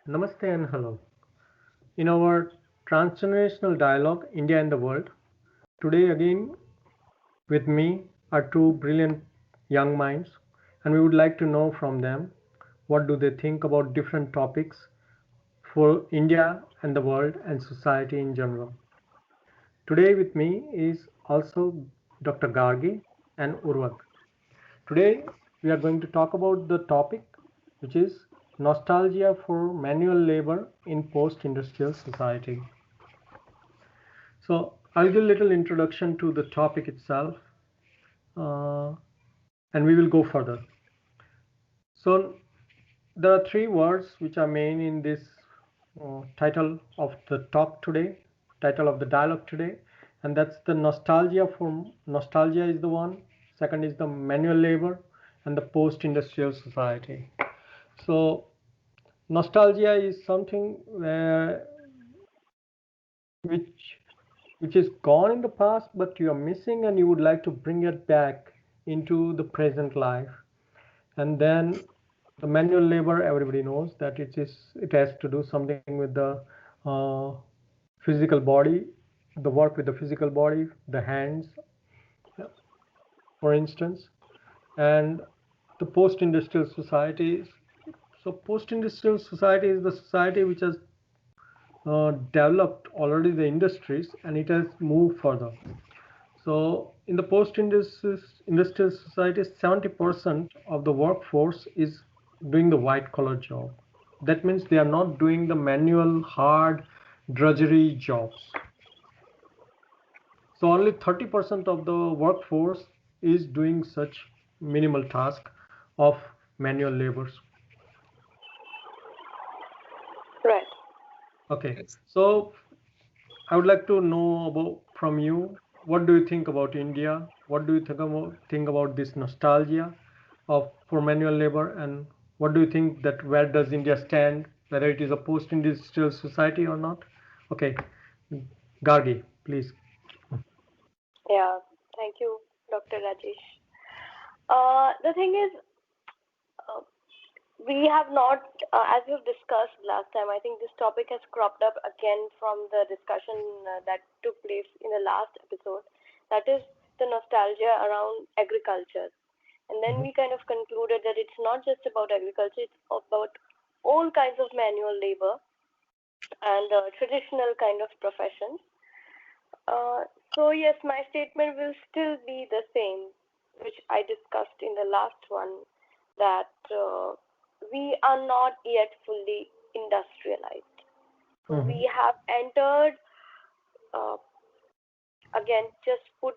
Namaste and hello. In our transgenerational dialogue, India and the World, today again with me are two brilliant young minds, and we would like to know from them what do they think about different topics for India and the world and society in general. Today with me is also Dr. Gargi and Urvak. Today we are going to talk about the topic which is nostalgia for manual labor in post-industrial society. So I'll give a little introduction to the topic itself, uh, and we will go further. So there are three words which are main in this title of the talk today, title of the dialogue today, and that's the nostalgia. For nostalgia is the one. Second is the manual labor, and the post-industrial society. So nostalgia is something which which is gone in the past, but you are missing, and you would like to bring it back into the present life. And then the manual labor, everybody knows that it has to do something with the uh, physical body, the work with the physical body, the hands, for instance. And the post-industrial society. So post-industrial society is the society which has developed already the industries, and it has moved further. So in the post-industrial society, 70% of the workforce is doing the white collar job. That means they are not doing the manual, hard, drudgery jobs. So only 30% of the workforce is doing such minimal task of manual labors. Right. Okay, Yes. so I would like to know about from you, what do you think about India? What do you think about this nostalgia of for manual labor, and what do you think that where does India stand, whether it is a post-industrial society or not? Okay, Gargi, please. Yeah. Thank you, Dr. Rajesh. The thing is, uh, we have not, as we've discussed last time, I think this topic has cropped up again from the discussion that took place in the last episode. That is the nostalgia around agriculture. And then Mhm. we kind of concluded that it's not just about agriculture, it's about all kinds of manual labor and traditional kind of professions. Uh, so yes, my statement will still be the same, which I discussed in the last one, that we are not yet fully industrialized. So Mhm. we have entered, uh, again, just put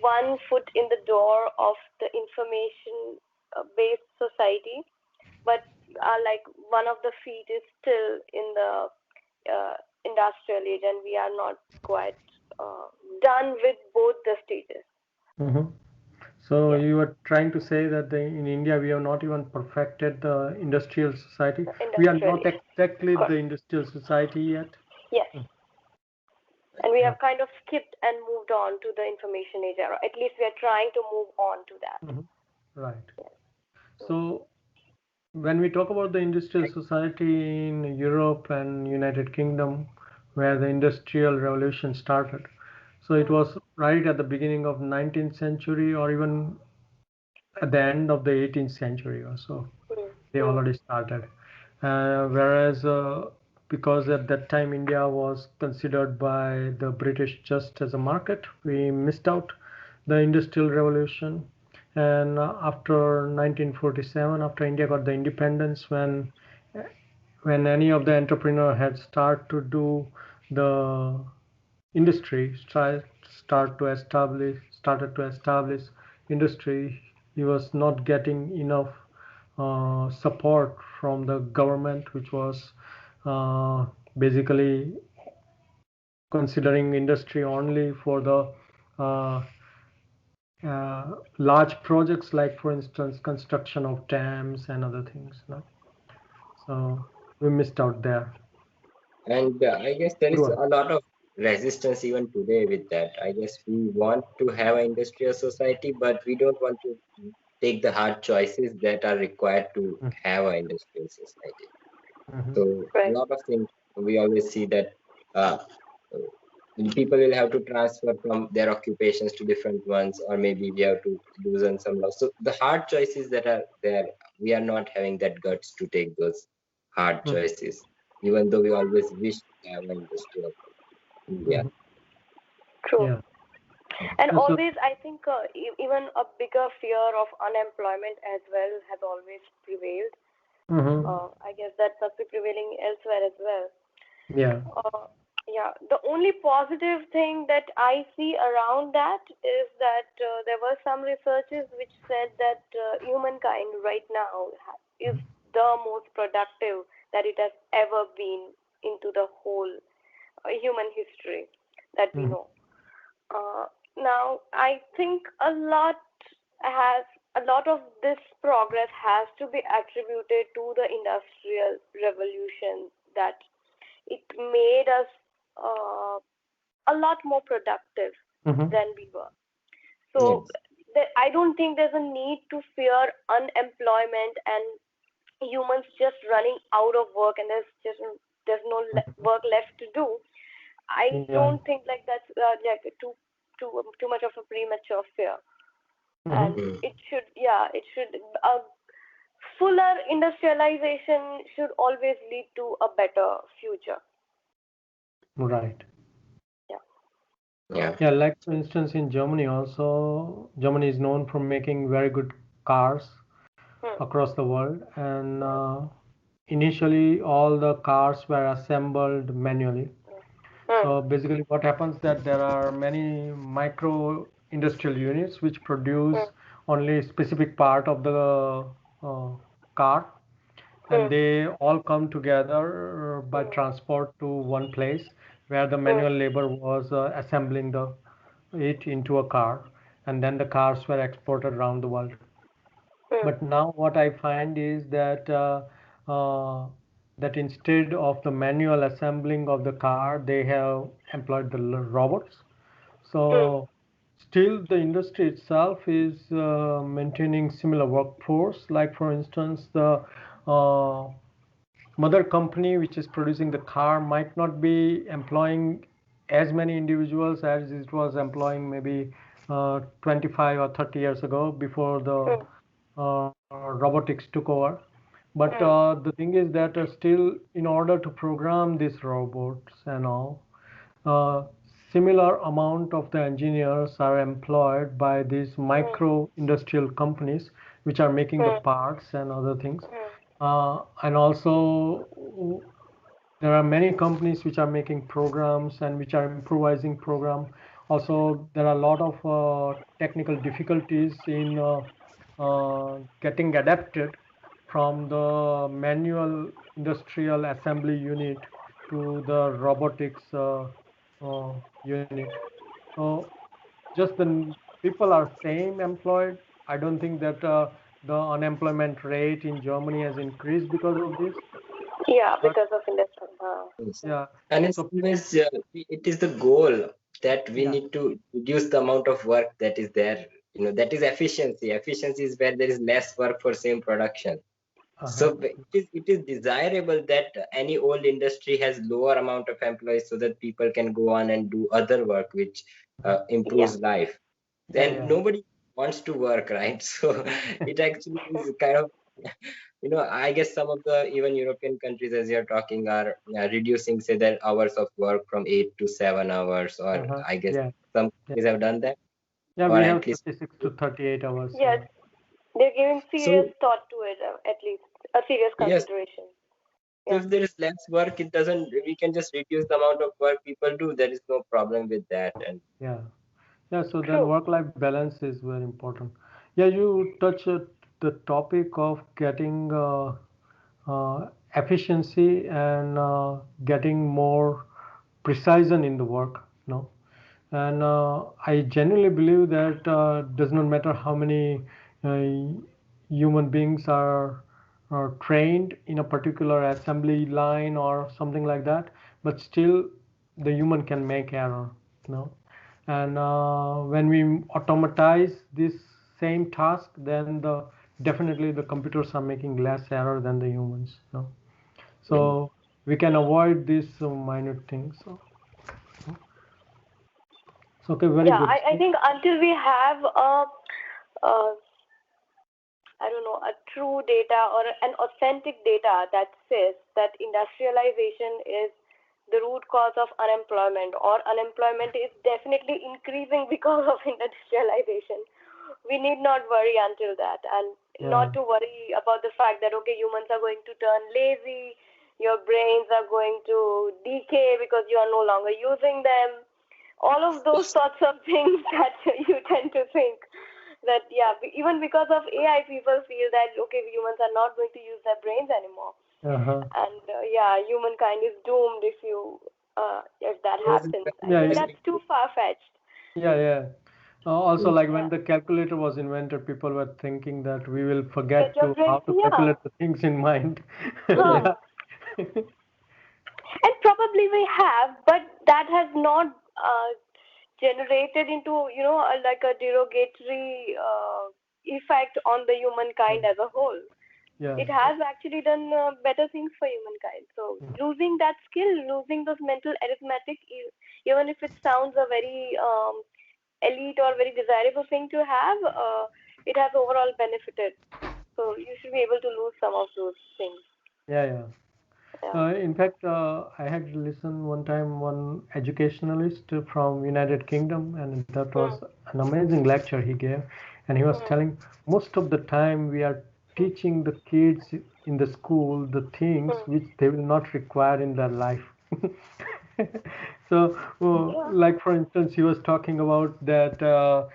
one foot in the door of the information based society, but like one of the feet is still in the industrial age, and we are not quite uh, done with both the stages. Mhm. So Yeah, you are trying to say that in India we have not even perfected the industrial society. We are industrial not age. exactly the Correct. industrial society yet. Yes, Mm. and we Yeah. have kind of skipped and moved on to the information age, or at least we are trying to move on to that. Mhm. Right. Yes. Mm. So when we talk about the industrial society in Europe and United Kingdom, where the industrial revolution started, so it Mm. was right at the beginning of 19th century or even at the end of the 18th century or so, Mm. they Mm. already started. Whereas because at that time India was considered by the British just as a market, we missed out the industrial revolution. And after 1947, after India got the independence, when any of the entrepreneur had the industry, started to establish industry, he was not getting enough support from the government, which was uh, basically considering industry only for the uh, large projects, like for instance construction of dams and other things. No? So we missed out there. And I guess there is Urva. a lot of resistance even today with that. I guess we want to have an industrial society, but we don't want to take the hard choices that are required to Mm, have an industrial society. Mhm. So a Right. lot of things we always see that uh, people will have to transfer from their occupations to different ones, or maybe we have to loosen some laws. So the hard choices that are there, we are not having that guts to take those hard Mhm. choices, even though we always wish to have an industry of India. Mhm. True. Yeah. And Yeah, so always, I think even a bigger fear of unemployment as well has always prevailed. mhm. I guess that must be prevailing elsewhere as well. Yeah. Uh, yeah, the only positive thing that I see around that is that there were some researches which said that humankind right now is the most productive that it has ever been into the whole human history that we Mhm. know. Uh, Now, I think has a lot of this progress has to be attributed to the industrial revolution, that it made us uh, a lot more productive Mhm. than we were. So Yes. I don't think there's a need to fear unemployment and humans just running out of work, and there's no work left to do. I Yeah. don't think like that's like too much of a premature fear, Mhm. and Mm. it should fuller industrialization should always lead to a better future. Right. Yeah. Yeah. Yeah, like for instance, in Germany also, Germany is known for making very good cars Hmm. across the world, and Hmm. initially all the cars were assembled manually. Hmm. So basically, what happens that there are many micro industrial units which Hmm. produce only specific part of the car, and Hmm. they all come together by Hmm. transport to one place where the Hmm. manual labor was assembling the it into a car, and then the cars were exported around the world. Hmm. But now what I find is uh, that instead of the manual assembling of the car, they have employed the robots. Hmm. So still the industry itself is maintaining similar workforce. Like for instance, the uh, mother company which is producing the car might not be employing as many individuals as it was employing maybe 25 or 30 years ago before the Hmm. robotics took over. But Hmm. the thing is that still, in order to program these robots and all, uh, similar amount of the engineers are employed by these Hmm. micro industrial companies which are making the Hmm. parts and other things. Hmm. And also, there are many companies which are making programs and which are improvising program. Also, there are a lot of technical difficulties in getting adapted from the manual industrial assembly unit to the robotics uh, unit. So just the people are same employed. I don't think that the unemployment rate in Germany has increased because of this. Yeah, But because of industrial. Yes. yeah, And it's so always it is the goal that we yeah, need to reduce the amount of work that is there. That is efficiency. Efficiency is where there is less work for same production. uh-huh, So it is desirable that any old industry has lower amount of employees so that people can go on and do other work which Yeah. improves life. yeah, Then yeah, nobody wants to work, right? So it actually is kind of I guess some of the even European countries, as you're talking, are reducing, say, their hours of work from 8 to 7 hours, or uh-huh, I guess yeah, some yeah, countries have done that, yeah. or We at have least. 36 to 38 hours. Yes, they're giving serious So thought to it, at least a serious yes, consideration. so Yeah. if there is less work, it doesn't. We can just reduce the amount of work people do. There is no problem with that. And yeah, yeah. So then True. work-life balance is very important. Yeah, you touch the topic of getting efficiency and getting more precision in the work. And I genuinely believe that does not matter how many uh, human beings are trained in a particular assembly line or something like that, but still the human can make error. you know and when we automatize this same task, then the definitely the computers are making less error than the humans. So we can avoid these minute things. So okay, very Yeah, good. I think until we have uh, I don't know, a true data or an authentic data that says that industrialization is the root cause of unemployment, or unemployment is definitely increasing because of industrialization. We need not worry until that, and Yeah. not to worry about the fact that, okay, humans are going to turn lazy, your brains are going to decay because you are no longer using them. All of those sorts of things that you tend to think that, yeah, even because of AI, people feel that, okay, humans are not going to use their brains anymore, Uh-huh. and yeah, humankind is doomed if that happens. I Yeah, think yeah, that's too far fetched. yeah, yeah. Also, like when Yeah, the calculator was invented, people were thinking that we will get forget your to brain. how to Yeah, calculate the things in mind. huh. Yeah. And probably we have, but that has not generated into, like a derogatory effect on the humankind as a whole. Yeah. It has actually done better things for humankind. So losing that skill, losing those mental arithmetic, even if it sounds a very elite or very desirable thing to have, it has overall benefited. So you should be able to lose some of those things. Yeah, yeah. Yeah. In fact, I had listened one time one educationalist from United Kingdom, and that was Hmm. an amazing lecture he gave. And he was Hmm. telling most of the time we are teaching the kids in the school the things Hmm. which they will not require in their life. So, Yeah. like for instance, he was talking about that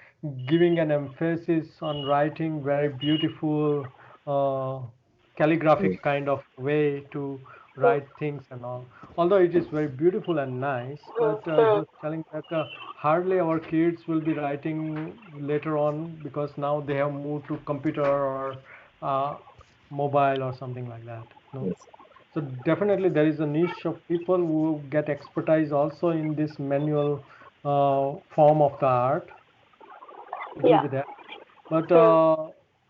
giving an emphasis on writing very beautiful calligraphic kind of way to Hmm. write things and all. Although it is very beautiful and nice, Hmm. but he Hmm. was telling that hardly our kids will be writing later on because now they have moved to computer or uh, mobile or something like that. No. So definitely there is a niche of people who get expertise also in this manual form of the art. It will Yeah. be there. But Hmm.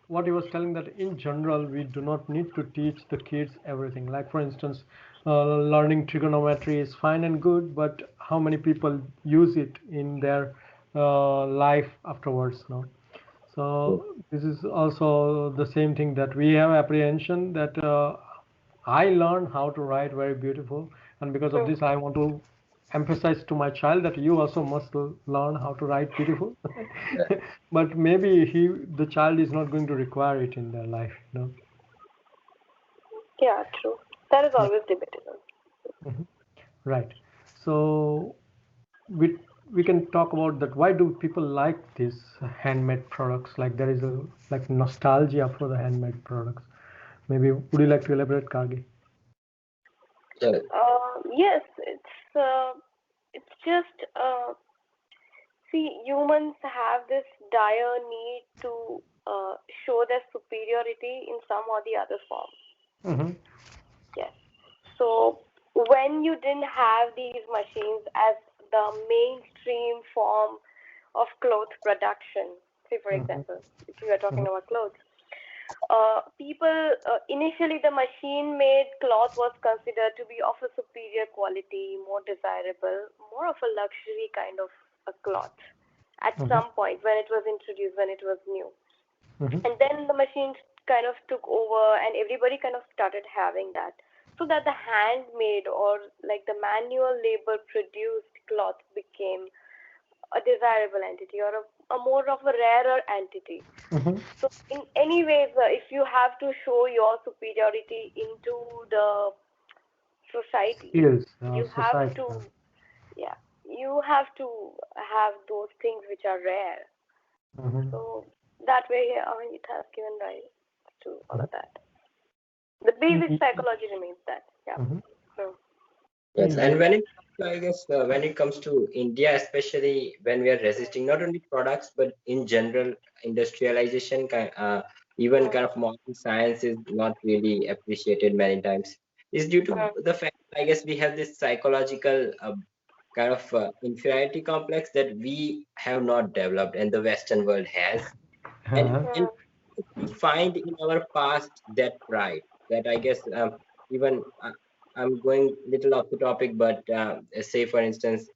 what he was telling that in general we do not need to teach the kids everything. Like for instance, learning trigonometry is fine and good, but how many people use it in their life afterwards? No. So this is also the same thing that we have apprehension that I learned how to write very beautiful, and because of Hmm. this, I want to emphasize to my child that you also must learn how to write beautiful. But maybe the child is not going to require it in their life, you know. Yeah. True. That is Yeah. always debatable. Mhm. Right. So we we can talk about that. Why do people like these handmade products? Like there is a like nostalgia for the handmade products. Maybe would you like to elaborate, Kargi? Yeah. Yes, it's just see, humans have this dire need to show their superiority in some or the other form. Mm-hmm. Yes. So when you didn't have these machines as the mainstream form of cloth production, say for Mm-hmm. example, if you are talking Mm-hmm. about clothes, people initially the machine made cloth was considered to be of a superior quality, more desirable, more of a luxury kind of a cloth at Mm-hmm. some point when it was introduced, when it was new. Mm-hmm. And then the machines kind of took over and everybody kind of started having that. So that the handmade or like the manual labor produced cloth became a desirable entity or a more of a rarer entity. Mm-hmm. So in any ways, if you have to show your superiority into the society, Skills, you have society. to, yeah, you have to have those things which are rare. Mm-hmm. So that way, it has given rise to all of that. The basic psychology remains that, yeah. Mm-hmm. Hmm. Yes, and Yeah. when it comes to, I guess, when it comes to India, especially when we are resisting not only products but in general industrialization, even Hmm. kind of modern science is not really appreciated many times. Is due to Hmm. the fact, I guess, we have this psychological kind of inferiority complex that we have not developed, and the Western world has, and Hmm. we find in our past that pride that I guess even. I'm going little off the topic, but say for instance,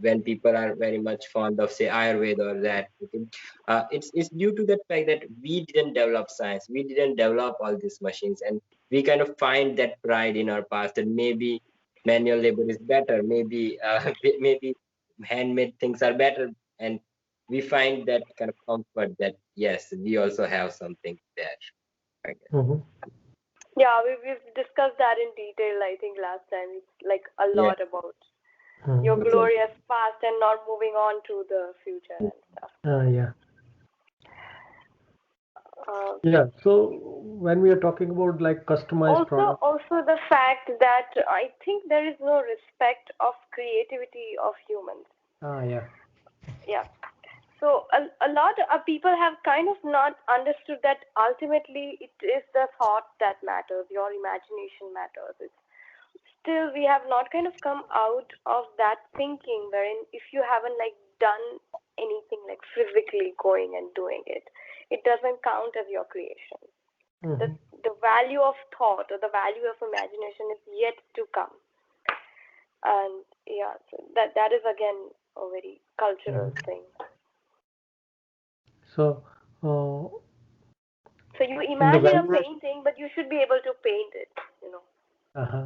when people are very much fond of say Ayurveda or that, okay, it's due to the fact that we didn't develop science, we didn't develop all these machines, and we kind of find that pride in our past that maybe manual labor is better, maybe maybe handmade things are better, and we find that kind of comfort that yes, we also have something there. I guess. Mhm. Yeah, we've discussed that in detail, I think, last time. It's like a Yeah, lot about your Mhm. exactly. glorious past and not moving on to the future and stuff. Yeah. Uh, Yeah. So when we are talking about like customized also, product, also the fact that I think there is no respect of creativity of humans. yeah. Yeah. So a lot of people have kind of not understood that ultimately it is the thought that matters, your imagination matters. It's still we have not kind of come out of that thinking wherein if you haven't like done anything like physically going and doing it, it doesn't count as your creation. The Mhm. the value of thought or the value of imagination is yet to come. And yeah, so that is again a very cultural Mhm. thing. So uh, So you in the imagine a valuation, painting, but you should be able to paint it, you know. uh-huh.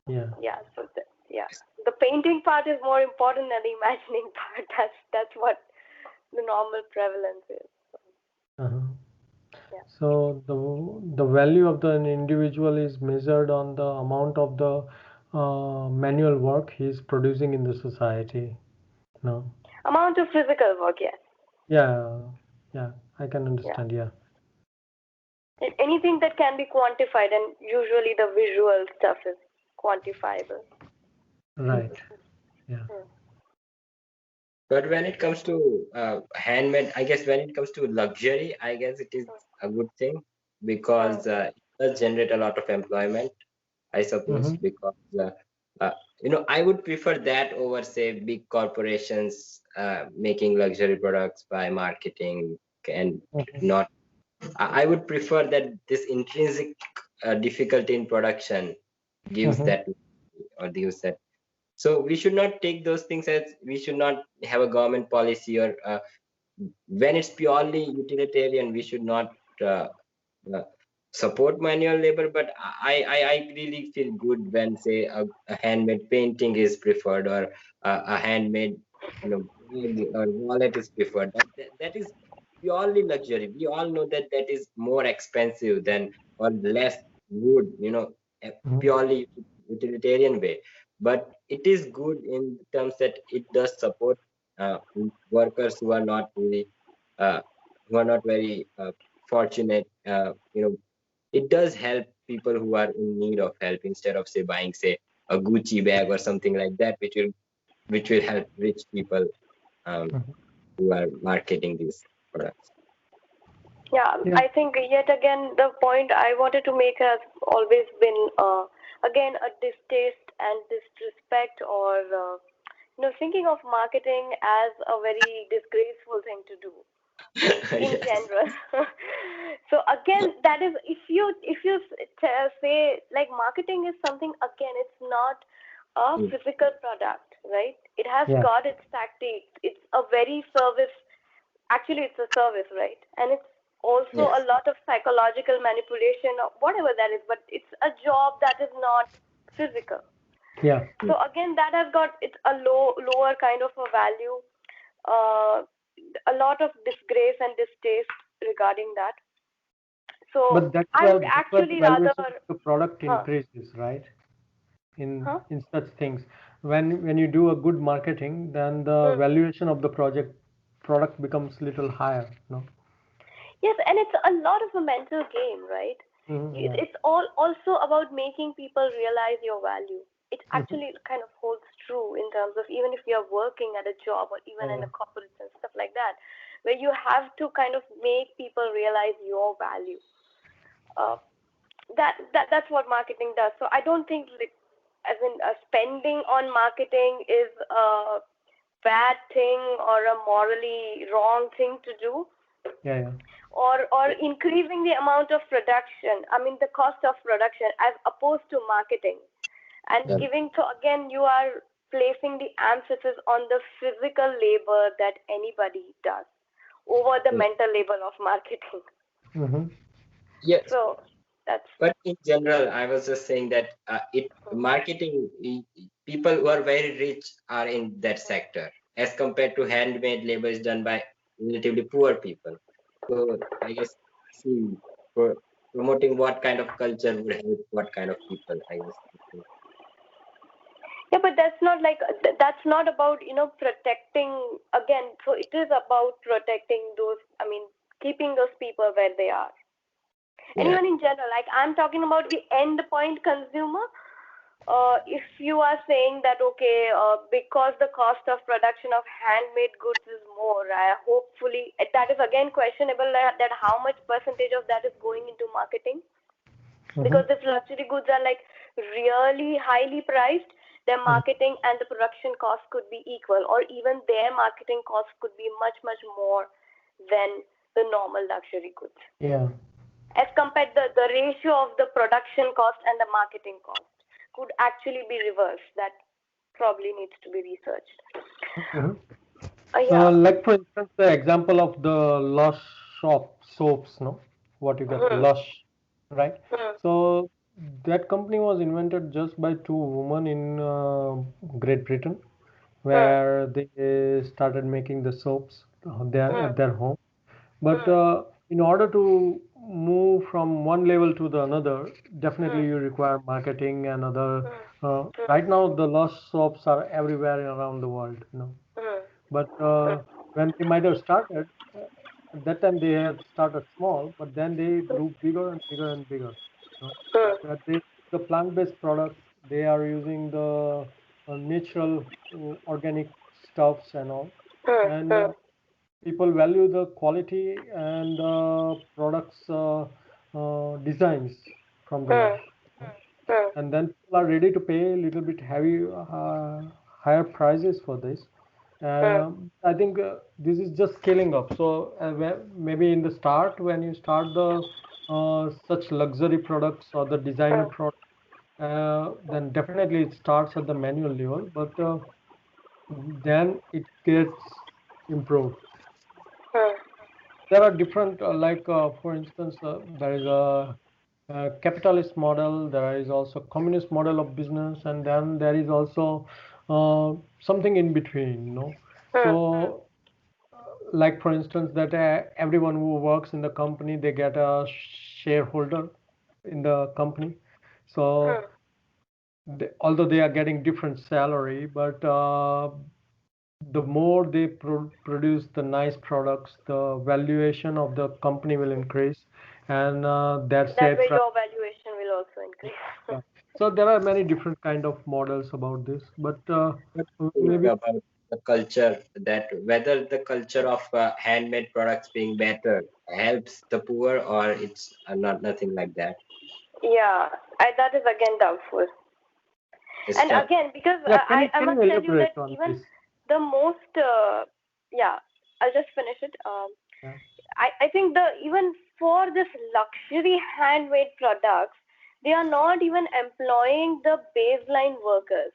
Yeah. Yeah, so yeah, the painting part is more important than the imagining part. That's what the normal prevalence is. So, Uh-huh. yeah. So the value of the individual is measured on the amount of the manual work he's producing in the society. No. Amount of physical work, yes. Yeah. Yeah. I can Yeah. understand. Yeah. Anything that can be quantified, and usually the visual stuff is quantifiable. Right. Yeah. Hmm. But when it comes to handmade, I guess when it comes to luxury, I guess it is a good thing Hmm. because it does generate a lot of employment, I suppose. Mm-hmm. Because uh, I would prefer that over say big corporations making luxury products by marketing and Mm-hmm. not. I would prefer that this intrinsic difficulty in production gives Mm-hmm. that or gives that. So we should not take those things as we should not have a government policy or when it's purely utilitarian, we should not uh, uh, support manual labor. But I really feel good when say a handmade painting is preferred or a handmade bag or wallet is preferred. That is purely luxury. We all know that that is more expensive than or less good. A Mm-hmm. purely utilitarian way. But it is good in terms that it does support uh, workers uh, who are not very fortunate. It does help people who are in need of help instead of say buying say a Gucci bag or something like that, which will help rich people um, Mm-hmm. who are marketing these products. Yeah, Yeah. I think yet again the point I wanted to make has always been again a distaste and disrespect or thinking of marketing as a very disgraceful thing to do in Yes. general. So again, that is if you say like marketing is something, again it's not a Mm. physical product, right? It has Yeah. got its tactics. It's a very service. Actually, it's a service, right? And it's also a Yes. lot of psychological manipulation or whatever that is. But it's a job that is not physical. Yeah. Mm. So again, that has got it's a lower kind of a value. Uh, a lot of disgrace and distaste regarding that. So But that's I where would that's where the actually rather, valuation of the product huh, increases, right? In huh, in such things, when you do a good marketing, then the hmm. valuation of the product becomes little higher. No. Yes, and it's a lot of a mental game, right? Mm-hmm. Yeah. It's all also about making people realize your value. It Mm-hmm. actually kind of holds true in terms of even if you're working at a job or even in Yeah. a corporate and stuff like that, where you have to kind of make people realize your value. Uh, that's what marketing does. So I don't think like, as in spending on marketing is a bad thing or a morally wrong thing to do, Yeah. Yeah. or increasing the amount of production, I mean the cost of production as opposed to marketing. And Yeah. giving, so again, you are placing the emphasis on the physical labor that anybody does over the Yeah. mental labor of marketing. Mm-hmm. Yes, So that's but in general, I was just saying that it marketing people who are very rich are in that sector, as compared to handmade labor is done by relatively poor people. So I guess, see, for promoting what kind of culture would help what kind of people, I guess. yeah, but that's not like that's not about protecting again. So it is about protecting those. I mean, keeping those people where they are. And Yeah. even in general, like I'm talking about the end point consumer. If you are saying that okay, because the cost of production of handmade goods is more, hopefully that is again questionable. That how much percentage of that is going into marketing? Because Mm-hmm. if luxury goods are like really highly priced, their marketing and the production cost could be equal, or even their marketing cost could be much more than the normal luxury goods. Yeah. As compared the ratio of the production cost and the marketing cost could actually be reversed. That probably needs to be researched. Mm-hmm. Yeah. Like for instance, the example of the Lush shop soaps, no, what you get, Hmm. Lush, right? Hmm. So that company was invented just by two women in Great Britain, Hmm. where they started making the soaps there Hmm. at their home. But Hmm. in order to move from one level to the another, Hmm. definitely you require marketing and other. Hmm. Right now, the Lush soaps are everywhere around the world, you know. Hmm. But Hmm. when they might have started, at that time they had started small, but then they grew bigger and bigger and bigger. You know, Hmm. they the plant-based products. They are using the natural organic stuffs and all, Hmm. and Hmm. people value the quality and the products designs from the Hmm. Lush. Hmm. And then people are ready to pay a little bit heavy higher prices for this. Hmm. I think this is just scaling up. So maybe in the start, when you start the such luxury products or the designer Hmm. product, then definitely it starts at the manual level, but then it gets improved. Hmm. There are different for instance, there is a capitalist model, there is also communist model of business, and then there is also something in between, you know. Hmm. So like for instance, that everyone who works in the company, they get a shareholder in the company. So Hmm. although they are getting different salary, but the more they produce the nice products, the valuation of the company will increase, and that That share way price. your valuation will also increase. Yeah. So there are many different kind of models about this, but What do you think maybe about the culture, that whether the culture of handmade products being better helps the poor, or it's not nothing like that? Yeah, that is again doubtful. It's And tough. again, because yeah, I can must you tell you elaborate that on even this? the most, yeah, I'll just finish it. Yeah. I think the even for this luxury handmade products, they are not even employing the baseline workers.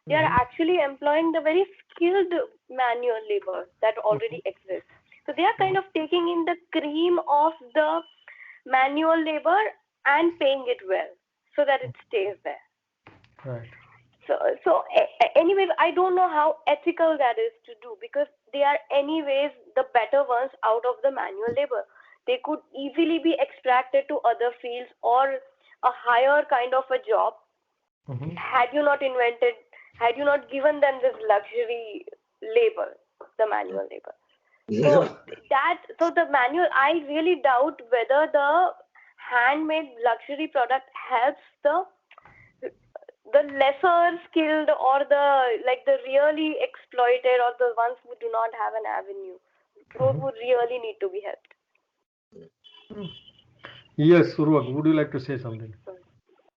They are Mm-hmm. actually employing the very skilled manual labor that already exists. So they are kind of taking in the cream of the manual labor and paying it well so that it stays there. Right. So anyways, I don't know how ethical that is to do, because they are anyways the better ones out of the manual labor. They could easily be extracted to other fields or a higher kind of a job Mm-hmm. had you not given them this luxury labor, the manual labor. So so the manual, I really doubt whether the handmade luxury product helps the lesser skilled, or the really exploited, or the ones who do not have an avenue, those Mm-hmm. who really need to be helped. Yes, Urvak, would you like to say something?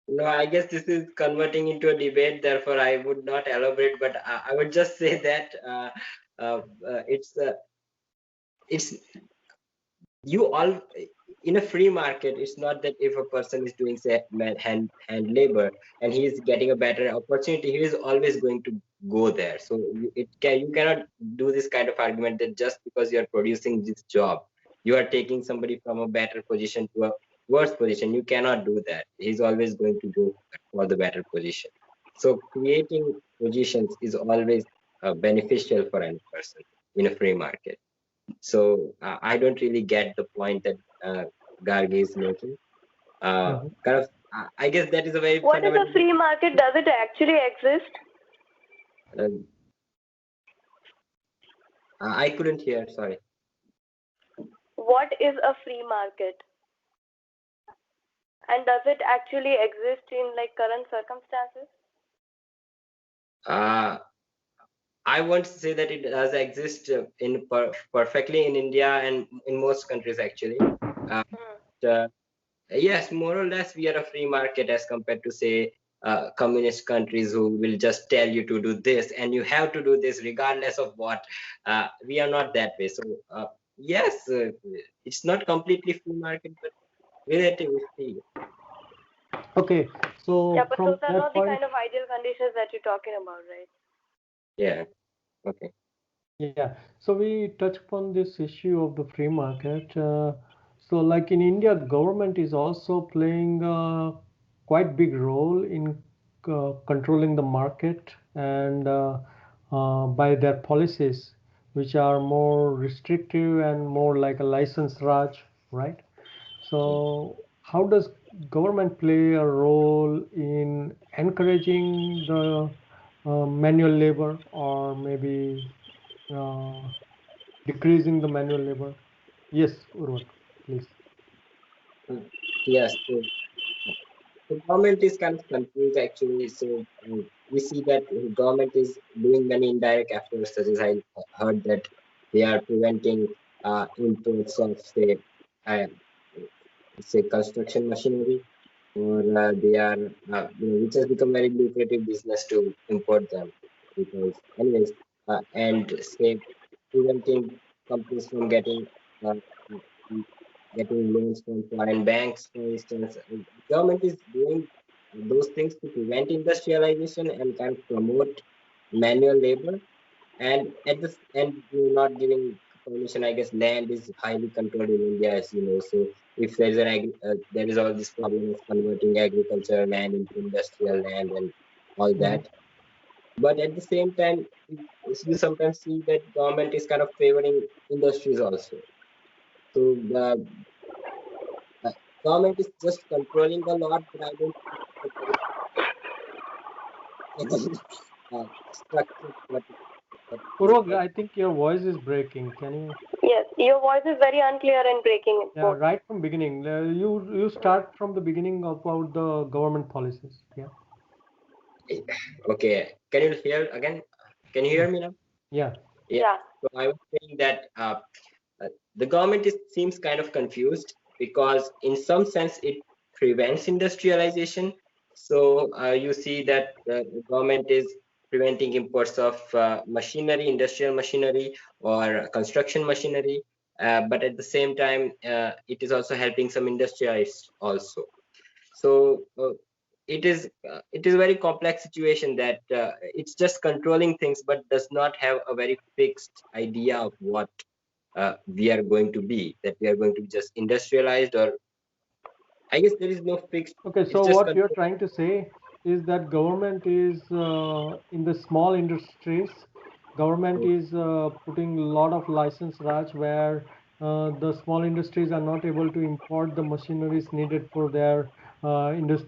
No, I guess this is converting into a debate, therefore I would not elaborate, but I would just say that it's you all in a free market, it's not that if a person is doing say hand labor and he is getting a better opportunity, he is always going to go there. So you cannot do this kind of argument that just because you are producing this job, you are taking somebody from a better position to a worse position. You cannot do that. He's always going to go for the better position. So creating positions is always beneficial for any person in a free market. So I don't really get the point that Gargi is making. Mhm. Kind of, I guess that is a very What is a fundamental. free market? Does it actually exist? Uh, I couldn't hear. Sorry. What is a free market? And does it actually exist in like current circumstances? Uh, I want to say that it does exist perfectly in India and in most countries actually. Uh, Hmm. but, yes, more or less, we are a free market as compared to say communist countries who will just tell you to do this and you have to do this regardless of what. We are not that way. So yes, it's not completely free market, but relatively free. Okay, Yeah, so but those from are that not the point, kind of ideal conditions that you're talking about, right? Yeah. Okay. yeah, so we touch upon this issue of the free market. So, like in India, government is also playing a quite big role in controlling the market and by their policies, which are more restrictive and more like a license Raj, right? So, how does government play a role in encouraging the manual labor or maybe uh, decreasing the manual labor? Yes, Urvat, please. Mm. Yes. So the government is kind of confused actually. So we see that the government is doing many indirect efforts, such as I heard that they are preventing imports of uh, say construction machinery, or they are which has become very lucrative business to import them because anyways, and say preventing companies from uh, getting loans from foreign banks, for instance. Government is doing those things to prevent industrialization and kind of promote manual labor, and at this and you're not giving permission. I guess land is highly controlled in India, as you know. So if there's there is all this problem of converting agricultural land into industrial land and all Mhm. that. But at the same time, you sometimes see that government is kind of favoring industries also. So the government is just controlling a lot, but I don't think that there is structure that is Urvat, I think your voice is breaking. Can you? Yes, your voice is very unclear and breaking Yeah, both. right from beginning. You start from the beginning about the government policies. Yeah. okay. Can you hear again? Can you Yeah. hear me now? Yeah. Yeah. Yeah. So I was saying that the government seems kind of confused because, in some sense, it prevents industrialization. So you see that the government is preventing imports of machinery, industrial machinery, or construction machinery. But at the same time, it is also helping some industrialists also. So it is a very complex situation that it's just controlling things, but does not have a very fixed idea of what we are going to be. That we are going to be just industrialized, or I guess there is no fixed. Okay, It's so just what you're trying to say is that government is in the small industries, government is putting a lot of license Raj where the small industries are not able to import the machineries needed for their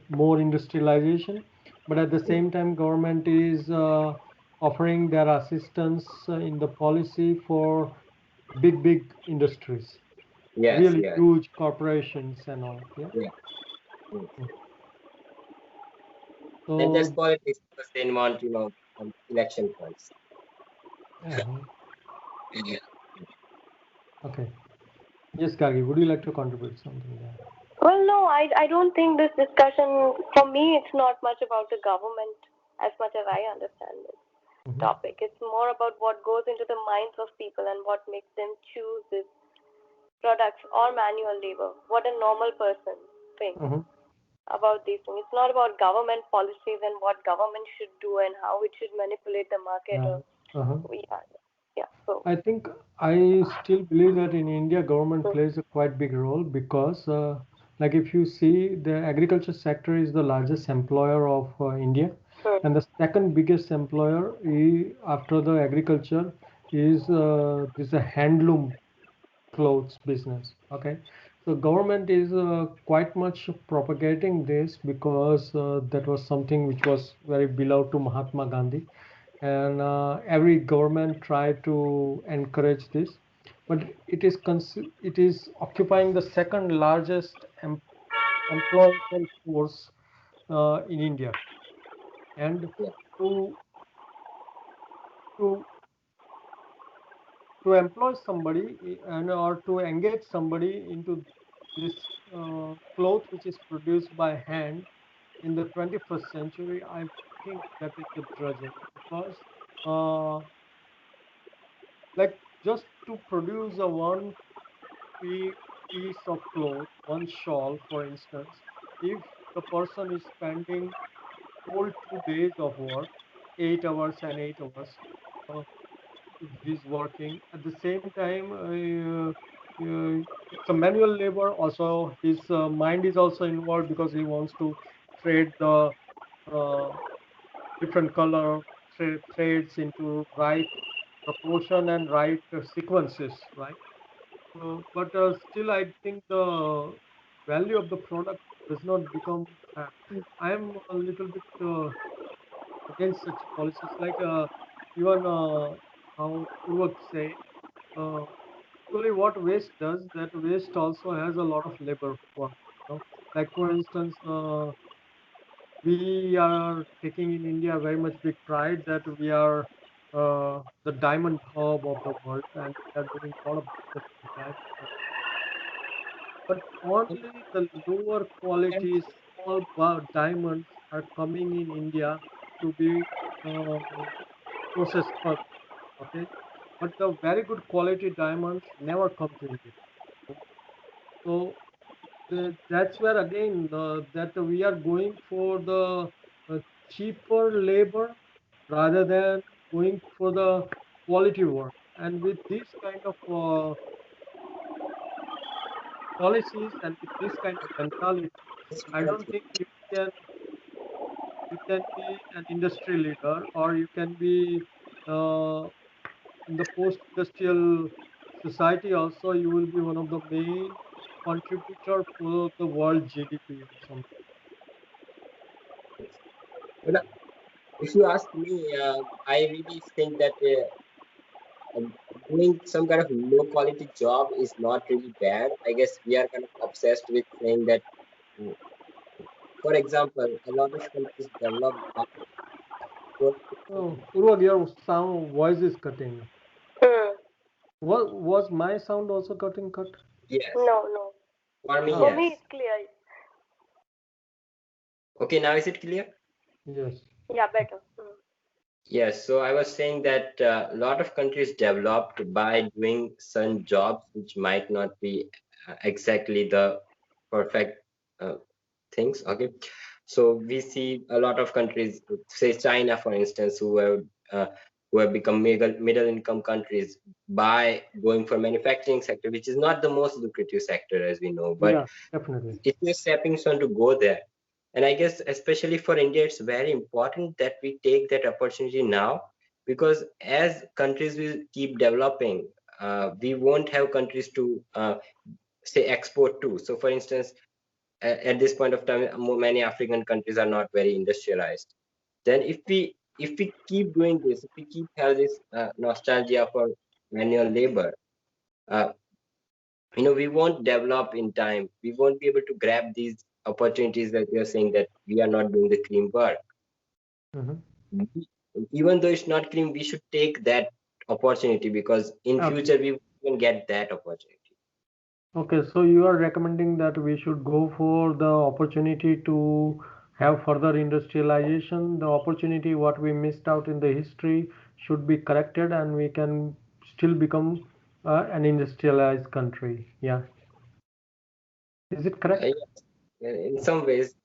more industrialization. But at the same time, government is offering their assistance in the policy for big industries, yes, really yes, huge corporations and all. Yeah. yeah. Mm. And that's So. politics because they want some election funds. Mhm. Yeah. Okay. Yes, Kagi, would you like to contribute something there? Well, no, I don't think this discussion, for me, it's not much about the government as much as I understand this Mhm. topic. It's more about what goes into the minds of people and what makes them choose this products or manual labor, what a normal person thinks Mm-hmm. about these things. It's not about government policies and what government should do and how it should manipulate the market. Yeah. Uh-huh. Yeah. So. I think I still believe that in India, government Mm. plays a quite big role because, like, if you see, the agriculture sector is the largest employer of India, Mm. and the second biggest employer after the agriculture is this a handloom clothes business. Okay, so government is quite much propagating this because that was something which was very beloved to Mahatma Gandhi, and every government tried to encourage this, but it is occupying the second largest employment force in India, and Yeah. to to to employ somebody and or to engage somebody into this cloth which is produced by hand in the 21st century, I think that is the drudgery because uh, like just to produce a piece of cloth, one shawl, for instance, if the person is spending whole 2 days of work, 8 hours and 8 hours, uh, he's working at the same time. It's a manual labor. Also, his mind is also involved because he wants to trade the uh, different color threads into right proportion and right sequences, right? But still, I think the value of the product does not become. I am a little bit against such policies, like even how Urvak say. Uh, Actually, what waste does, that waste also has a lot of labor work. Like for instance, we are taking in India very much big pride that we are the diamond hub of the world, and we are doing a lot of business in diamond. But only the lower quality small diamonds are coming in India to be uh, processed further. Okay, but the very good quality diamonds never come to India. So that's where again that we are going for the cheaper labor rather than going for the quality work. And with this kind of policies and with this kind of mentality, I don't think can you can be an industry leader, or you can be uh, in the post-industrial society also. You will be one of the main contributor for the world GDP or something. Well, if you ask me, I really think that doing some kind of low quality job is not really bad. I guess we are kind of obsessed with saying that, mm, for example, a lot of countries develop by going to- Oh, Urvak, your sound voice is cutting. Hmm. Was my sound also cutting cut? yes, No, no. for me, For Oh, me, yes. it's clear. Okay, now is it clear? yes. Yeah, better. Hmm. Yes, so I was saying that a lot of countries developed by doing some jobs which might not be exactly the perfect uh, things. Okay, so we see a lot of countries, say China, for instance, uh, who have become middle income countries by going for manufacturing sector, which is not the most lucrative sector, as we know, but Yeah, definitely. it's a stepping stone to go there. And I guess especially for India, it's very important that we take that opportunity now, because as countries will keep developing, we won't have countries to say export to. So for instance, at this point of time, many African countries are not very industrialized. Then if we keep doing this, if we keep have this nostalgia for manual labor, uh, we won't develop in time. We won't be able to grab these opportunities that we are saying that we are not doing the clean work. Mhm. Even though it's not clean, we should take that opportunity, because in Okay. future we can get that opportunity. Okay, so you are recommending that we should go for the opportunity to have further industrialization. The opportunity what we missed out in the history should be corrected, and we can still become an industrialized country. Yeah. Is it correct? Yes. In some ways,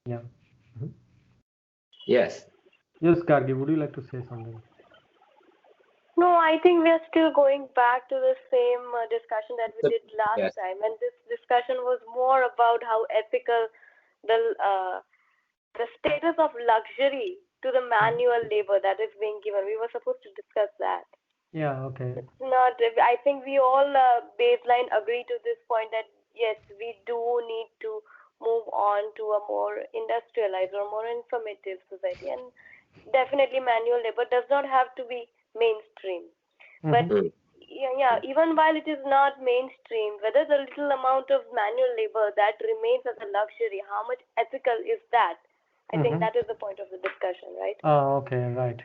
Yeah. Mhm. yes. Yes, Gargi, would you like to say something? No, I think we are still going back to the same discussion that we So, did last yes. time, and this discussion was more about how ethical the the status of luxury to the manual labor that is being given. We were supposed to discuss that. Yeah, okay. It's not. I think we all baseline agree to this point that yes, we do need to move on to a more industrialized or more informative society, and definitely manual labor does not have to be mainstream. But Mhm. Mm. yeah, even while it is not mainstream, whether the little amount of manual labor that remains as a luxury, how much ethical is that? I think Mhm. that is the point of the discussion, right? Okay, right.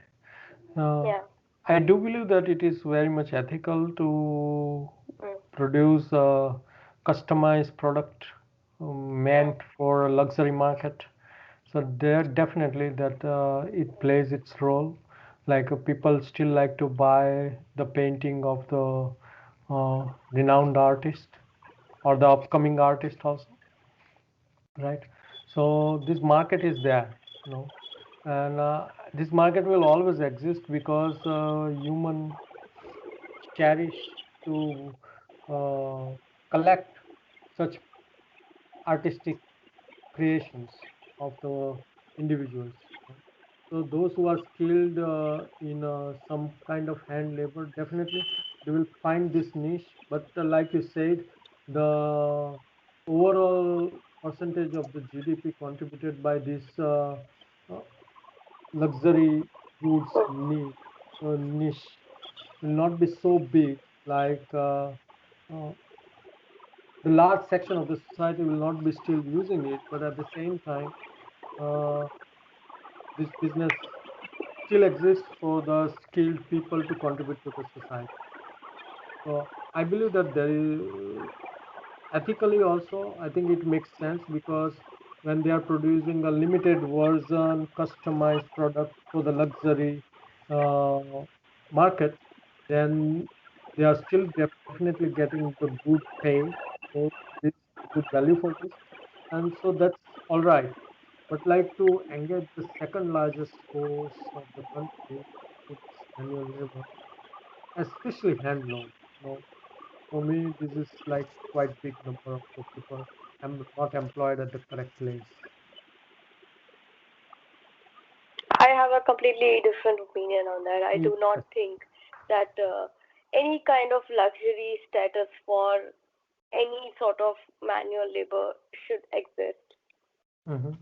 Uh, Yeah. I do believe that it is very much ethical to Mm. produce a customized product Mm. meant for a luxury market. So there definitely that it plays its role. Like people still like to buy the painting of the renowned artist or the upcoming artist also, right? So this market is there, you know, and this market will always exist because human cherish to uh, collect such artistic creations of the individuals. So those who are skilled in some kind of hand labor, definitely they will find this niche. But like you said, the overall percentage of the GDP contributed by this uh, luxury goods niche will not be so big like the large section of the society will not be still using it, but at the same time, uh, this business still exists for the skilled people to contribute to the society. So I believe that there is ethically also, I think it makes sense because when they are producing a limited version, customized product for the luxury uh, market, then they are still definitely getting the good pay for this, good value for this, and so that's all right. But like to engage the second largest force of the country, which is manual labor, especially handloom. You know, for me, this is like quite big number of the people not employed at the correct place. I have a completely different opinion on that. I Yes. do not think that any kind of luxury status for any sort of manual labor should exist. Mm-hmm.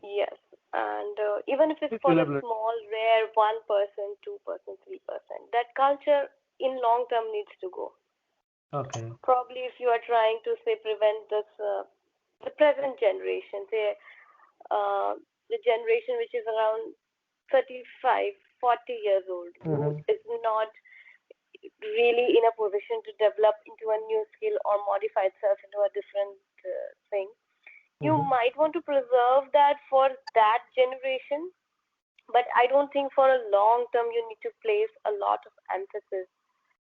Yes, and even if it's Please for a elaborate. small, rare 1%, 2%, 3%, that culture in long term needs to go. Okay. Probably, if you are trying to say prevent this, the present generation, say uh, the generation which is around 35, 40 years old, who Mm-hmm. is not really in a position to develop into a new skill or modify itself into a different thing. You Mm-hmm. might want to preserve that for that generation, but I don't think for a long term you need to place a lot of emphasis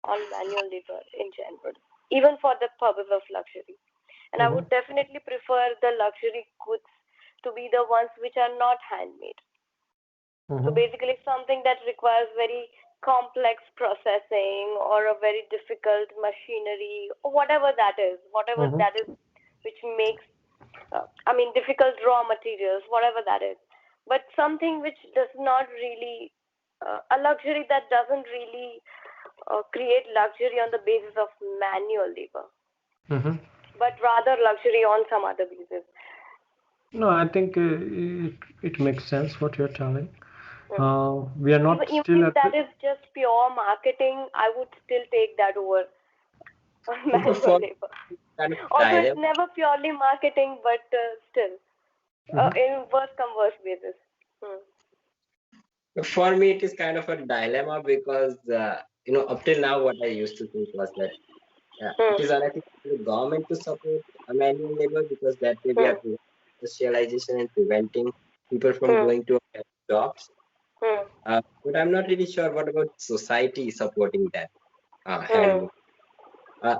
on manual labor in general, even for the purpose of luxury. And I Mm-hmm. would definitely prefer the luxury goods to be the ones which are not handmade. So Mm-hmm. basically, something that requires very complex processing or a very difficult machinery or whatever Mm-hmm. that is, which makes, difficult raw materials, whatever that is. But something which does not really, a luxury that doesn't really create luxury on the basis of manual labor, Mm-hmm. but rather luxury on some other basis. No, I think it makes sense what you're telling. Mm. We are not Even still if at that the. is just pure marketing, I would still take that over manual For labor. kind of Although it's dilemma, never purely marketing, but still, Mhm. in worst come worst basis. Hmm. for me, it is kind of a dilemma because up till now, what I used to think was that it Hmm. is unethical for the government to support a manual labor because that way we are Hmm. preventing industrialization and preventing people from Hmm. going to jobs. Hmm. But I'm not really sure what about society supporting that. hand,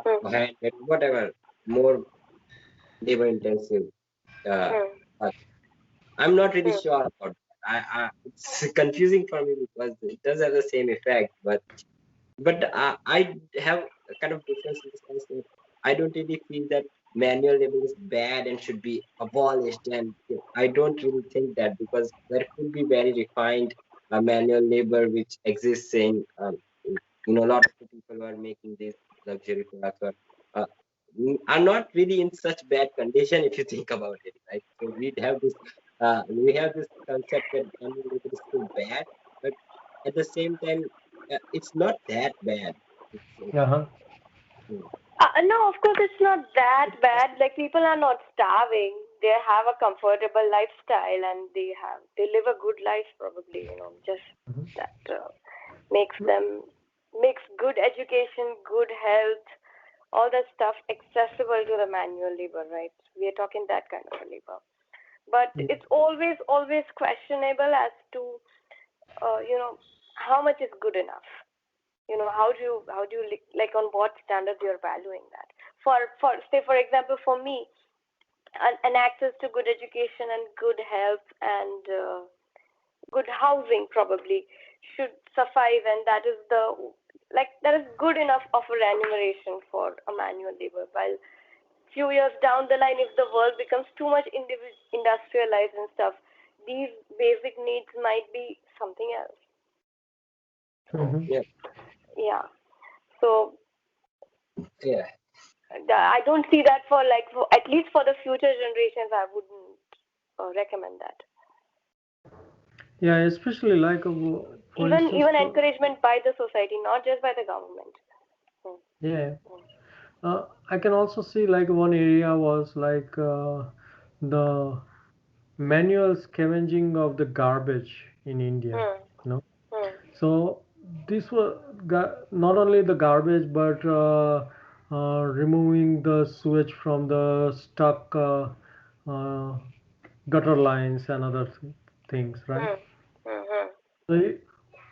Hmm. hand, whatever, more labor intensive. Uh, Hmm. uh, I'm not really Hmm. sure about that. It's confusing for me because it does have the same effect, but I have a kind of difference in the sense that I don't really feel that manual labor is bad and should be abolished, and I don't really think that because there could be very refined manual labor which exists in a lot of the people who are making these luxury products uh, are not really in such bad condition if you think about it, right? So we have this concept that manual labor is so bad, but at the same time it's not that bad. Uh-huh. Mm, No, of course it's not that bad. Like people are not starving. They have a comfortable lifestyle and they live a good life probably. Just Mhm. that makes them makes good education, good health, all that stuff accessible to the manual labor, right? We are talking that kind of a labor. But Yeah. it's always questionable as to how much is good enough. How do you like on what standard you're valuing that? For say for example, for me, an access to good education and good health and good housing probably should suffice, and that is that is good enough of a remuneration for a manual labor. While few years down the line, if the world becomes too much industrialized and stuff, these basic needs might be something else. So Mhm. yeah, yeah. So yeah, I don't see that at least for the future generations. I wouldn't recommend that. Yeah, especially like for Even instance, even encouragement by the society, not just by the government. Hmm. yeah, I can also see like one area was like the manual scavenging of the garbage in India, Hmm. you know. Hmm. So this was not only the garbage but removing the sewage from the stuck uh, gutter lines and other things, right? Hmm. Hmm. Hmm. So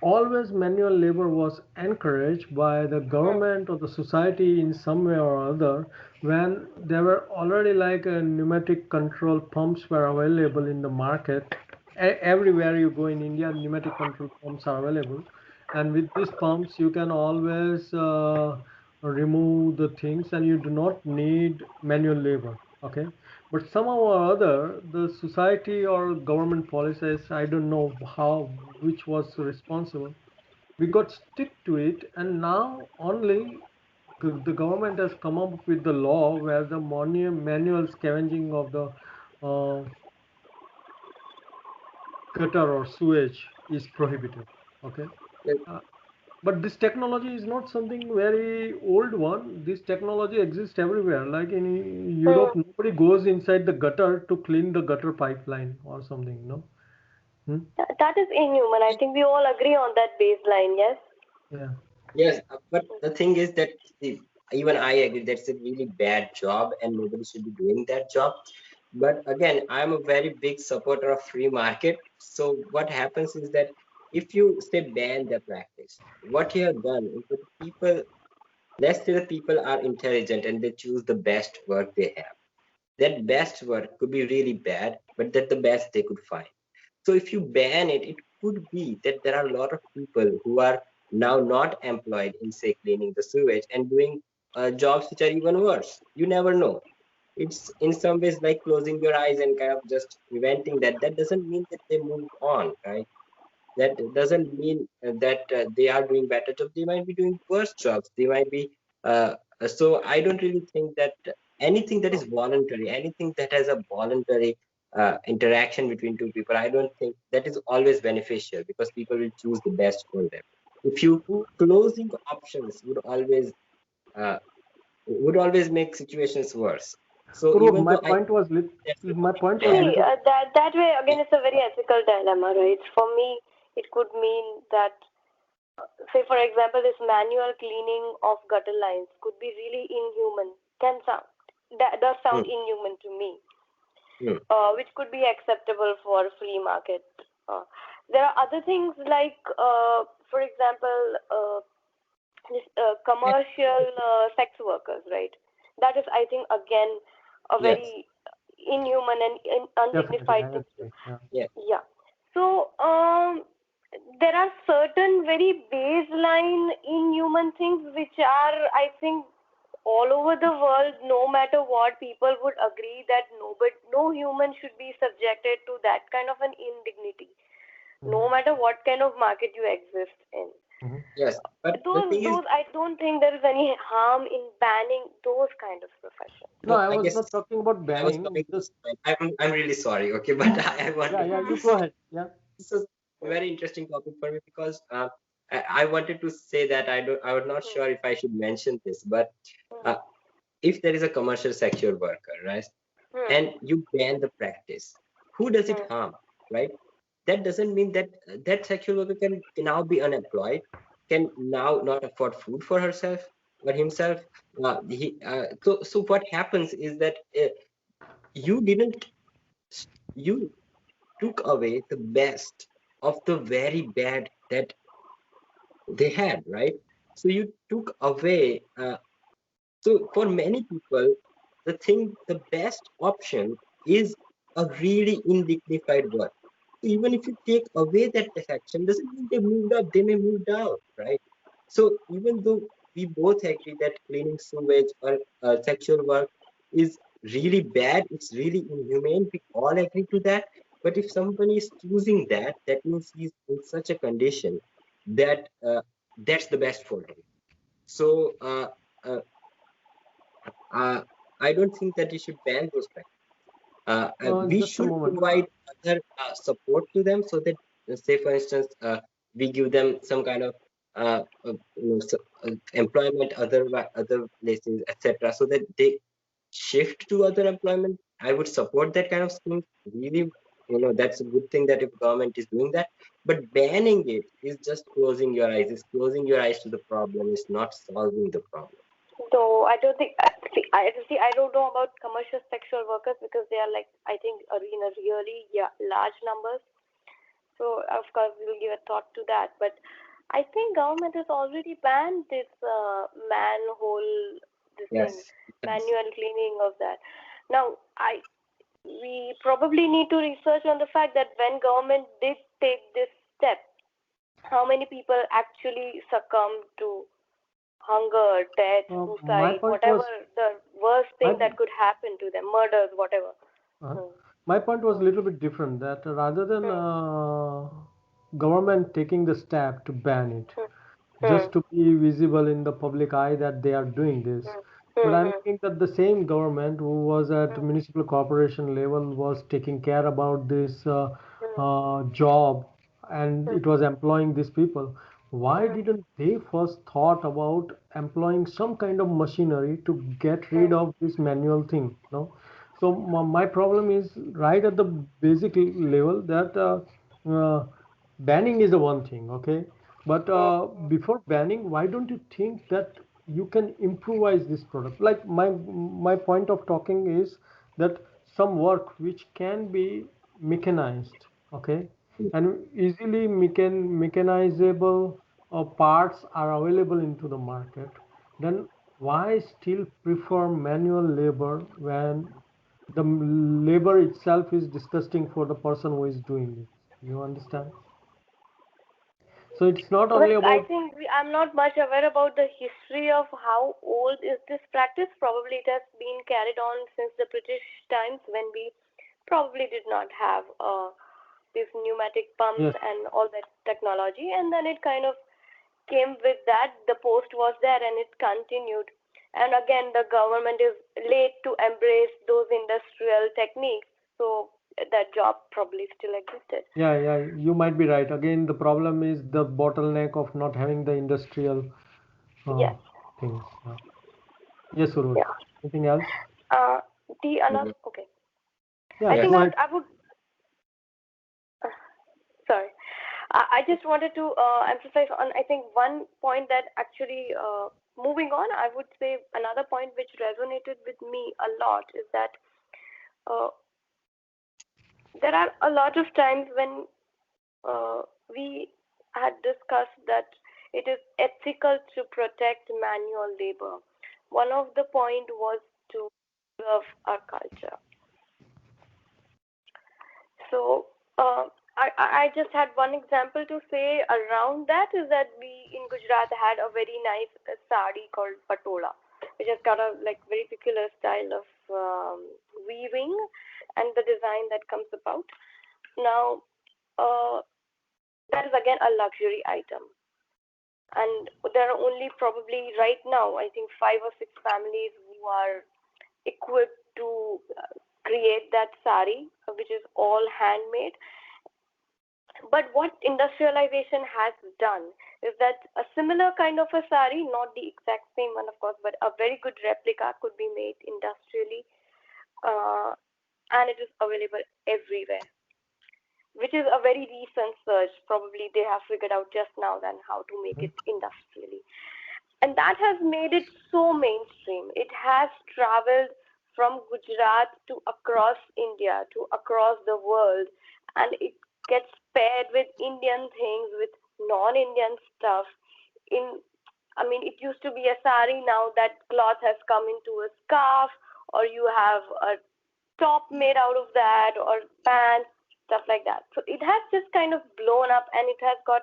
always manual labor was encouraged by the Hmm. government or the society in some way or other when there were already like pneumatic control pumps were available in the market. Everywhere you go in India, pneumatic control pumps are available, and with these pumps you can always remove the things, and you do not need manual labor. Okay, but somehow or other, the society or government policies, I don't know how, which was responsible. We got stick to it, and now only the government has come up with the law where the manual scavenging of the uh, gutter or sewage is prohibited. Okay. yeah, Uh, but this technology is not something very old one. This technology exists everywhere. Like in Hmm. Europe, nobody goes inside the gutter to clean the gutter pipeline or something. No. Hmm? That is inhuman. I think we all agree on that baseline. Yes. Yeah. yes. But the thing is that see, even I agree that's a really bad job, and nobody should be doing that job. But again, I'm a very big supporter of free market. So what happens is that if you say ban the practice, what you have done is that people, let's say the people are intelligent and they choose the best work they have. That best work could be really bad, but that's the best they could find. So if you ban it, it could be that there are a lot of people who are now not employed in, say, cleaning the sewage and doing jobs which are even worse. You never know. It's in some ways like closing your eyes and kind of just preventing that. That doesn't mean that they moved on, right? That doesn't mean that they are doing better jobs. They might be doing worse jobs. They might be. So I don't really think that anything that is voluntary, anything that has a voluntary interaction between two people, I don't think that is always beneficial because people will choose the best for them. If you closing options uh, would always make situations worse. So Purva, even though I that's a my point was bad, See, little. that way again, it's a very ethical dilemma, right? For me, it could mean that, say, for example, this manual cleaning of gutter lines could be really inhuman. Can sound that does hmm, sound inhuman to me, hmm, which could be acceptable for free market. There are other things like, for example, this commercial sex workers, right? That is, I think, again, a Yes. very inhuman and Definitely, undignified I thing to. agree. Yeah. Yeah. Yeah. So there are certain very baseline inhuman things which are, I think, all over the world, no matter what, people would agree that no human should be subjected to that kind of an indignity, no matter what kind of market you exist in. Mhm. Yes. But the Those, thing is, those, I don't think there is any harm in banning those kind of professions. No, no, I I was guess not talking about I was banning. coming to Just this point. I'm really sorry. Okay, but I yeah, wanted yeah. to. You go ahead. Yeah. This is a very interesting topic for me because I wanted to say that I was not Hmm. sure if I should mention this, but Hmm. uh, if there is a commercial sexual worker, right, Hmm. and you ban the practice, who does it Hmm. harm, right? That doesn't mean that that sexual worker can now be unemployed, can now not afford food for herself or himself. So what happens is that you didn't you took away the best of the very bad that they had, right? So you took away. So for many people, the best option is a really undignified work. So even if you take away that section, doesn't mean they moved up, they may move down, right? So even though we both agree that cleaning sewage or sexual work is really bad, it's really inhumane, we all agree to that. But if somebody is choosing that, that means he's in such a condition that that's the best for him. So uh, uh, I don't think that you should ban those practices. We Just a should moment. provide other support to them so that, say, for instance, we give them some kind of employment other places, etc., so that they shift to other employment. I would support that kind of scheme. Really, that's a good thing that if government is doing that. But banning it is just closing your eyes. It's closing your eyes to the problem. It's not solving the problem. So I don't think I don't know about commercial sexual workers because they are like, I think, in a really, yeah, large numbers. So of course we'll give a thought to that. But I think government has already banned this manhole, this thing, Yes. Yes. manual cleaning of that. Now we probably need to research on the fact that when government did take this step, how many people actually succumbed to hunger, death, My suicide, point whatever was the worst my thing that could happen to them, murders, whatever. uh, Hmm. my point was a Hmm. little bit different. That rather than Hmm. government taking the step to ban it, Hmm. just to be visible in the public eye that they are doing this. Hmm. But Hmm. I'm Hmm. thinking that the same government who was at Hmm. municipal corporation level was taking care about this Hmm. job, and Hmm. it was employing these people. Why Hmm. didn't they first thought about employing some kind of machinery to get Hmm. rid of this manual thing? No. So my problem is right at the basic level that banning is the one thing, okay? But Hmm. before banning, why don't you think that you can improvise this product? Like my point of talking is that some work which can be mechanized, okay, and easily mechanizable parts are available into the market. Then why still prefer manual labor when the labor itself is disgusting for the person who is doing it? You understand? So it's not Well, only I about think I'm not much aware about the history of how old is this practice. Probably it has been carried on since the British times when we probably did not have these pneumatic pumps yes, and all that technology, and then it kind of came with that. The post was there and it continued. And again, the government is late to embrace those industrial techniques, so that job probably still existed. yeah, yeah, you might be right. Again, the problem is the bottleneck of not having the industrial uh, Yes. things. Yes, Suraj. Yeah. Anything else? Uh, the another Mhm. okay. Yeah, I think go Yes. ahead. I would. Uh, sorry. I just wanted to emphasize on. I think one point that actually moving on. I would say another point which resonated with me a lot is that uh, there are a lot of times when we had discussed that it is ethical to protect manual labor. One of the point was to preserve our culture. So I just had one example to say around that is that we in Gujarat had a very nice sari called patola, which has got a like very peculiar style of weaving and the design that comes about. Now, that is again a luxury item, and there are only probably right now I think 5 or 6 families who are equipped to create that sari, which is all handmade. But what industrialization has done is that a similar kind of a sari, not the exact same one, of course, but a very good replica could be made industrially, and it is available everywhere, which is a very recent surge. Probably they have figured out just now then how to make it industrially. And that has made it so mainstream. It has traveled from Gujarat to across India, to across the world, and it gets paired with Indian things, with non-Indian stuff. I mean, it used to be a sari. Now that cloth has come into a scarf, or you have a top made out of that, or pants, stuff like that. So it has just kind of blown up, and it has got.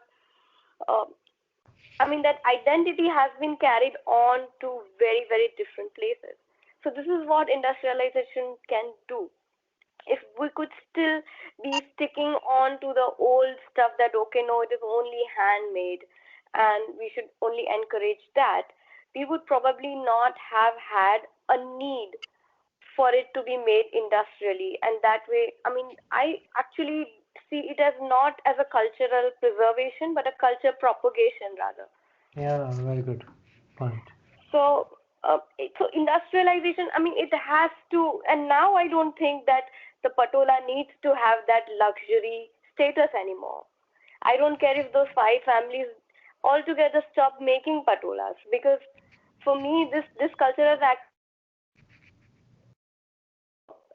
I mean, that identity has been carried on to very, very different places. So this is what industrialization can do. If we could still be sticking on to the old stuff that, okay, no, it is only handmade and we should only encourage that, we would probably not have had a need for it to be made industrially. And that way, I mean, I actually see it as not as a cultural preservation, but a culture propagation rather. Yeah, very good point. So, so industrialization, I mean, it has to, and now I don't think that the patola needs to have that luxury status anymore. I don't care if those 5 families altogether stop making patolas, because for me, this culture is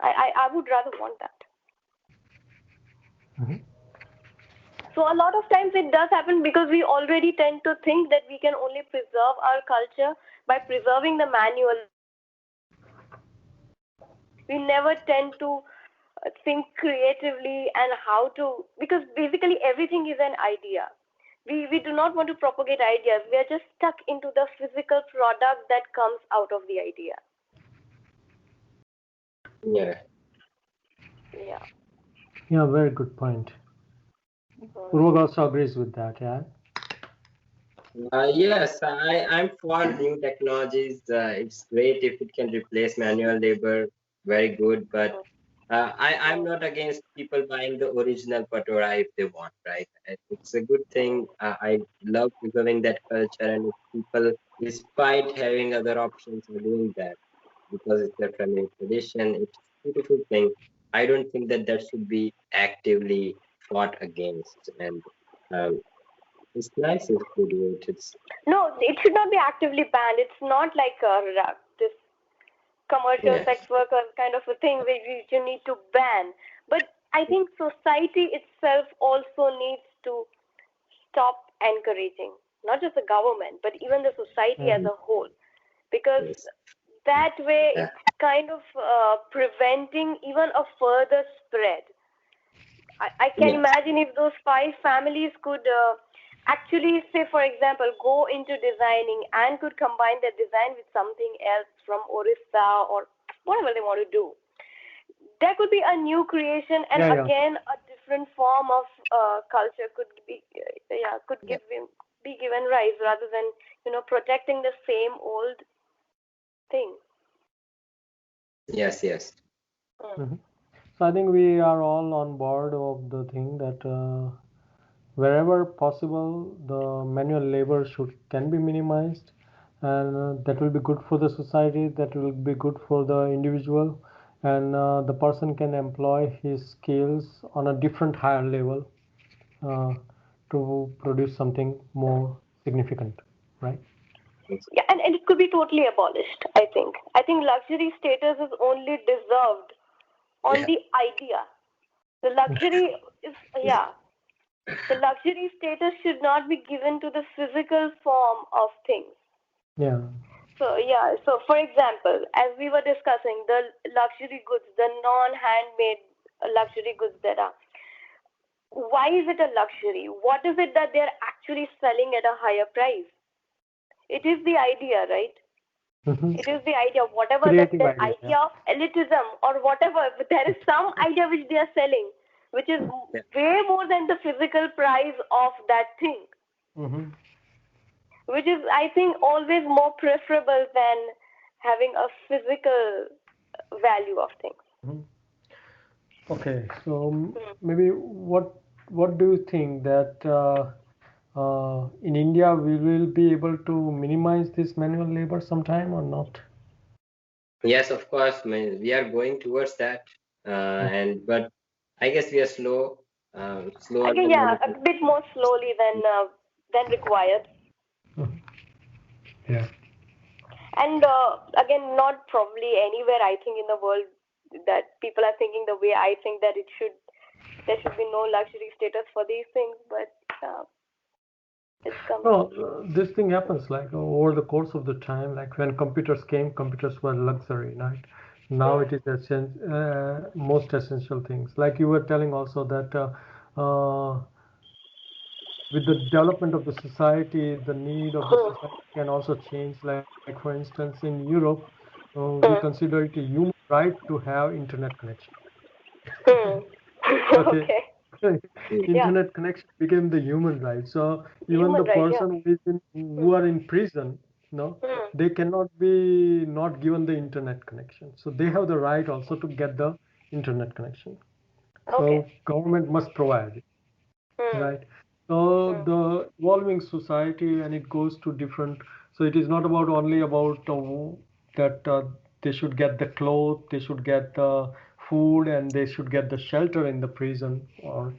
I would rather want that. So a lot of times it does happen because we already tend to think that we can only preserve our culture by preserving the manual. We never tend to think creatively and how to, because basically everything is an idea. We do not want to propagate ideas. We are just stuck into the physical product that comes out of the idea. Yeah. Yeah, very good point. Purvak also agrees with that, yeah. Yes, I'm for new technologies. It's great if it can replace manual labor, very good. But I'm not against people buying the original patora if they want, right? It's a good thing. I love preserving that culture, and if people, despite having other options, are doing that because it's their family tradition, it's a beautiful thing. I don't think that that should be actively fought against, and um, it's nice if we do it. It's No, it should not be actively banned. It's not like this commercial yeah. sex worker kind of a thing where you need to ban. But I think society itself also needs to stop encouraging, not just the government, but even the society as a whole, because Yes. that way Yeah. it's kind of preventing even a further spread. I can Yes. imagine if those 5 families could actually, say, for example, go into designing and could combine their design with something else from Orissa or whatever they want to do. There could be a new creation, and again, a different form of culture could be, be given rise rather than protecting the same old thing. Yes. Yes. So I think we are all on board of the thing that wherever possible, the manual labor can be minimized, and that will be good for the society. That will be good for the individual, and the person can employ his skills on a different higher level to produce something more significant, right? Yeah, and it could be totally abolished. I think luxury status is only deserved on Yeah. the idea. The luxury is, yeah. the luxury status should not be given to the physical form of things. Yeah. So for example, as we were discussing, the luxury goods, the non-handmade luxury goods that are, why is it a luxury? What is it that they're actually selling at a higher price? It is the idea, right? Mhm. It is the idea, whatever Creative that idea. idea of elitism or whatever, but there is some idea which they are selling, which is Yeah. way more than the physical price of that thing, Mhm. which is, I think, always more preferable than having a physical value of things. Mhm. Okay, so Hmm. maybe what do you think that in India we will be able to minimize this manual labor sometime or not? Yes, of course, we are going towards that, but I guess we are slower Okay, than yeah, many a people. bit more slowly than required, Mhm. Yeah. and again, not probably anywhere I think in the world that people are thinking the way I think that there should be no luxury status for these things, but it's coming. No, this thing happens like over the course of the time, like when computers came, computers were luxury, right? Now Hmm. it is most essential things. Like you were telling also that with the development of the society, the need of the Hmm. society can also change. Like for instance, in Europe, we Hmm. consider it a human right to have internet connection. Hmm. Okay. Okay. Yeah. Internet connection became the human right. So even the Human right. Yeah. person who are in prison, no, Hmm. they cannot be not given the internet connection. So they have the right also to get the internet connection. Okay. So government must provide it, Hmm. right? So Hmm. the evolving society and it goes to different. So it is not about only about that they should get the clothes, they should get the food, and they should get the shelter in the prison, or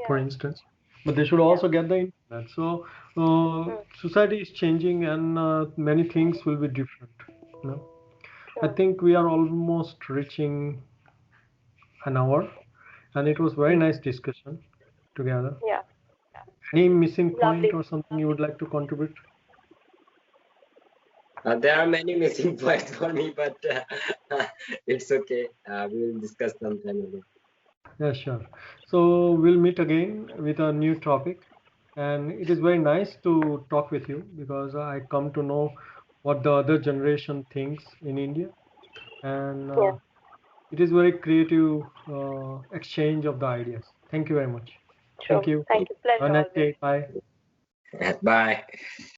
for Yeah. instance, but they should Yeah. also get the internet. So Hmm. society is changing, and many things will be different. You know? I True. think we are almost reaching an hour, and it was very nice discussion together. Yeah. Any missing point Lovely. or something you would like to contribute? There are many missing points for me, but it's okay. We will discuss sometime again. Yeah, sure. So we'll meet again with a new topic. And it is very nice to talk with you because I come to know what the other generation thinks in India. And Yeah. it is very creative exchange of the ideas. Thank you very much. True. Thank you. Thank you. Have Pleasure a nice always. day. Bye. Bye.